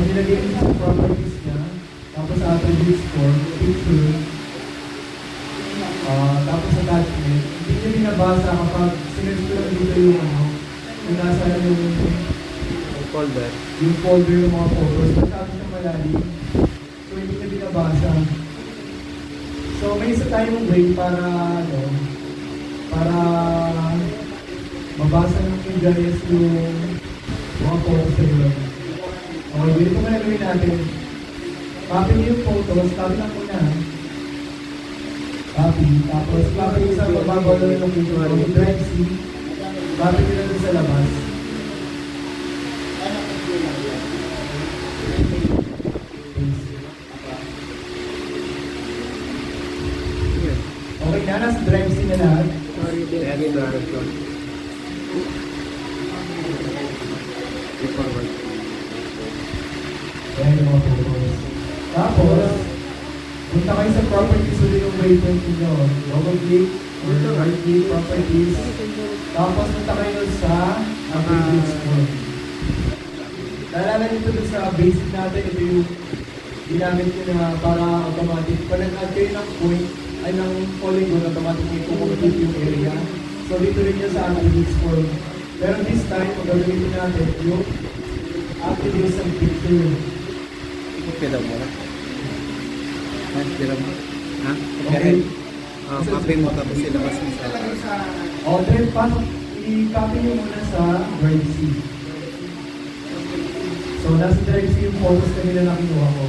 nilagay niyo sa properties niya, tapos sa attributes form, picture, tapos attachment, hindi niya binabasa kapag sinerge ko lang dito yung yung nasa yung folder ng mga photos, masyado siyang malalim. So hindi niya binabasa. So may isa tayong way para mabasa ng Ingayas yung mga photos sa iyo. Okay, dito mo na gawin natin. Copy niyo yung photos, copy lang po na. Copy, tapos copy yung sa bababa ng location, yung drive C, copy nyo lang sa labas. Okay na, nasa drive C na lahat. Ayan yung mga photos. Tapos, punta kayo sa properties ulit yung waypoint nyo. Double click, or right click, properties. Tapos, punta kayo sa attributes form. Naalala nyo ito sa basic natin, ito yung ginamit nyo na para automatic. Pag nag-add kayo ng point, ay ng polygon, automatic may kukumpute yung area. So, dito rin yun sa attributes form. Pero this time, magagamitin natin yung attributes ng picture. Pila mo na. Pila mo. Ha? Okay. Copy mo tapos ilabas mo sa... Okay, pasok. I-copy nyo muna sa Drive C. So, nasa Drive C yung photos kanila na kinuha ko.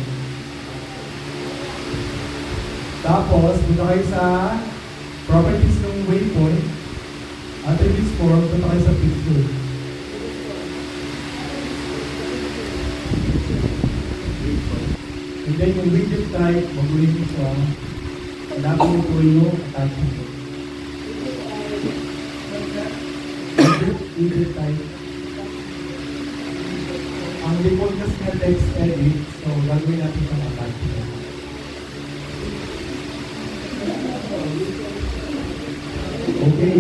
Tapos, punta kayo sa properties ng waypoint, attributes form, punta kayo sa picture. And then yung widget type, magulit nyo siya. Hanapin nyo po yung attachment. Widget type. Ang default kasi na text edit, so gagawin natin sa attachment. Okay.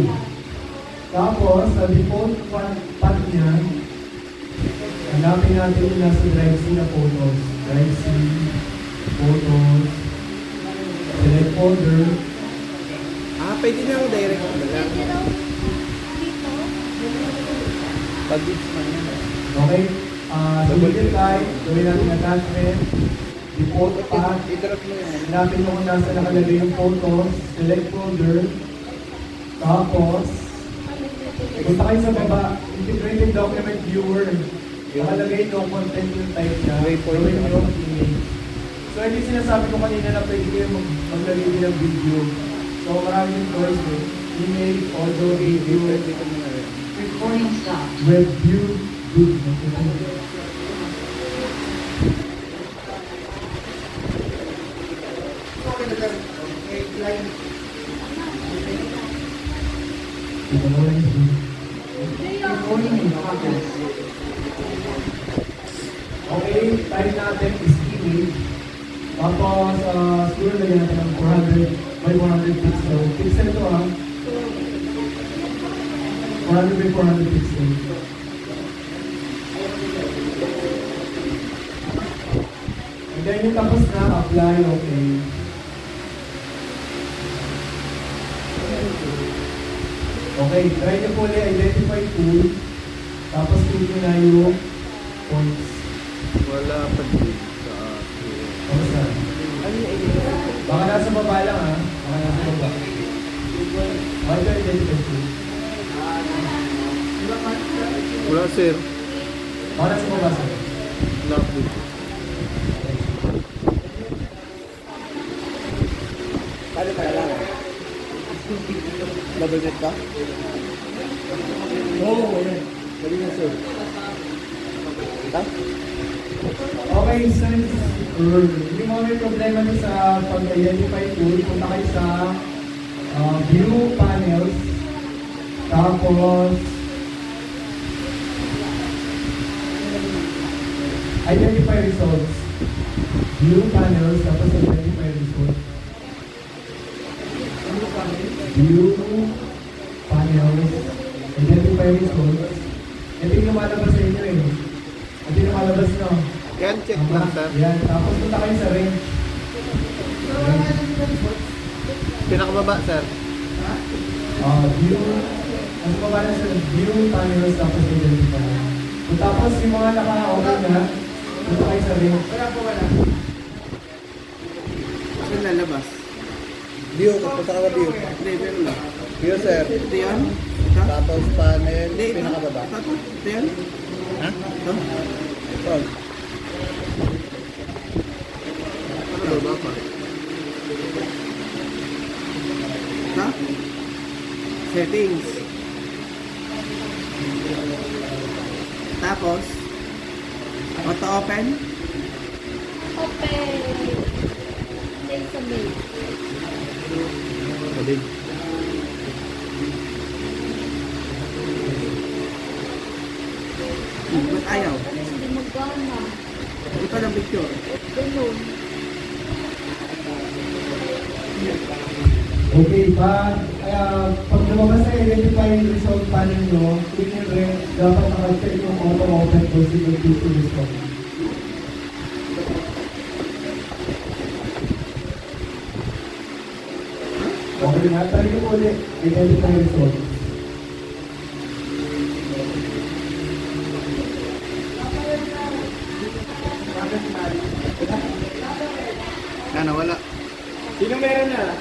Tapos, sa default path niya, hanapin natin yung nasa Drive C na photos. Drive C, photos, select folder. Pwede na ako direct mo lang. Pag-bits man yan. Okay. Sa widget type, gawin natin attachment. Default path. I-drop mo yan. Hanapin mo kung nasa nakalagay yung photos. Select folder. Tapos, punta kayo sa baba. Integrated document viewer. Nakalagay no content yung type niya. Gawin nyo yung image. So, hindi sinasabi ko kanina na pwede kayo maglagay din ng video. So, maraming choice eh. Image, audio, video, Recording stopped. web view, video. Ito mo lang yung Recording in progress. okay, type natin is image. Tapos, siguro lagyan natin ng 400 by 400 pixel. Pixel ito 400 by 400 pixel. And then yung tapos na, apply, okay. Okay, try nyo po ulit, identify tool. Tapos click nyo na yung points. Wala pa din sa... Kamusta? Baka nasa baba lang ha. Baka nasa baba. Bakit ka identify tool? Wala sir. Baka nasa baba sir. Wala pa din. Paano ka lang? Double check ka? Oo, okay. Sabi na sir. Ito? Okay, since hindi mo may problema nyo sa pag-identify tool, punta kayo sa view panels, tapos identify results. View panels, tapos identify results. View panels, identify results. Ito yung lumalabas sa inyo eh. Ito yung lumalabas nyo. Yan, check lang, sir. Yan, tapos punta kayo sa range. Pinakababa, sir. View, ano pa ba na sa view, panels, tapos identify. Kung tapos yung mga naka-okay na, punta kayo sa range. Saan lalabas? View, punta ka sa view. Hindi, pero lang. View, sir. Ito yan? Ito? Tapos panel, Hindi, ito. pinakababa. Ito? Ito yan? Ha? Ito? Ito. Pinakababa pa. Ito? Settings. Tapos, auto open. Open. Say sa mail. Sabi. Ba't ayaw? Hindi magana. Ito lang picture. Ganun. Okay, pag lumabas na identify yung result panel nyo, click yung range, dapat naka-check yung auto-open possible to result. Okay na, try nyo ulit, identify result. Wala. Sino meron na?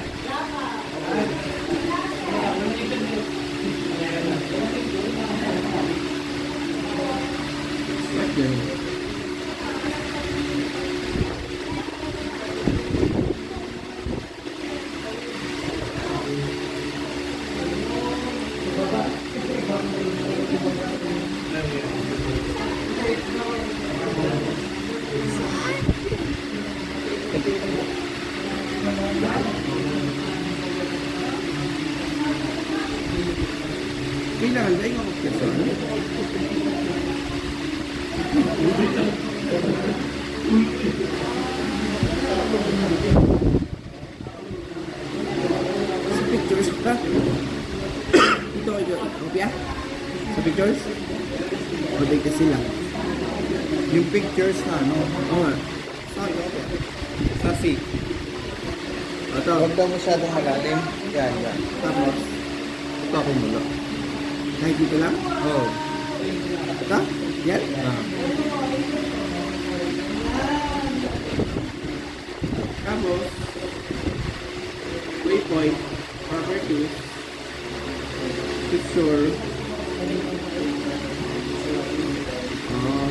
Kailangan ba yung kapag sa pictures pa? Ito, kopya? Sa pictures? O, di kasi lang. Yung pictures na, ano? Oo nga. Saan ko? Sa C. Ito. Huwag daw masyadong malalim. Yan, yan. Tapos, Ito ako mula. kahit dito lang? Oo. Ito? Yan? Ah. Tapos, waypoint, properties, picture, Tama.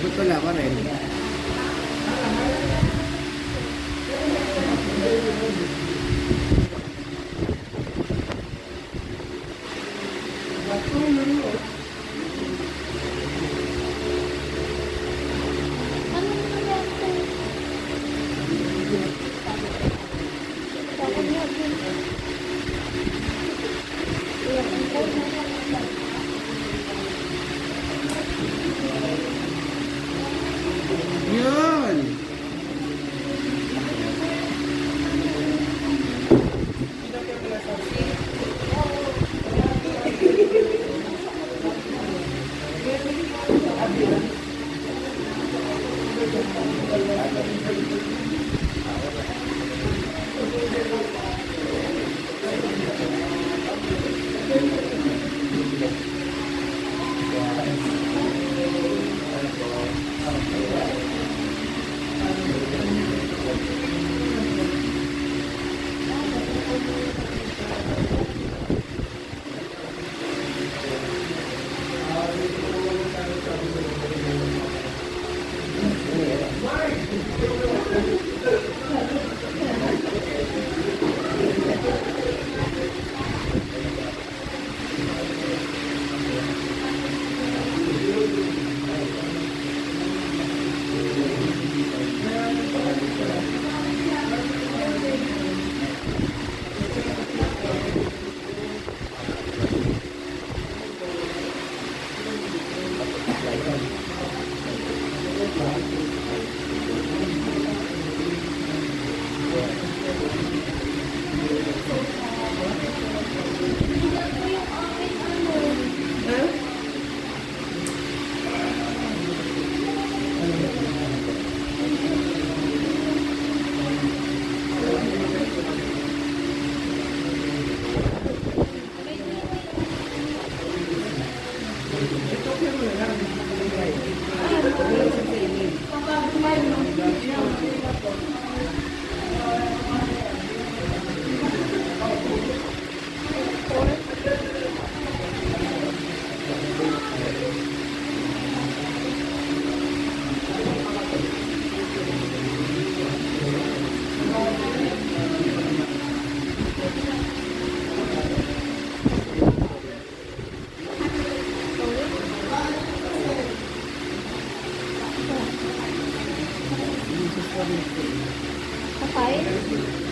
ba't wala pa rin? Ano naman ito? Bakit nga din? Iyak ang code na lang. Yun! Google.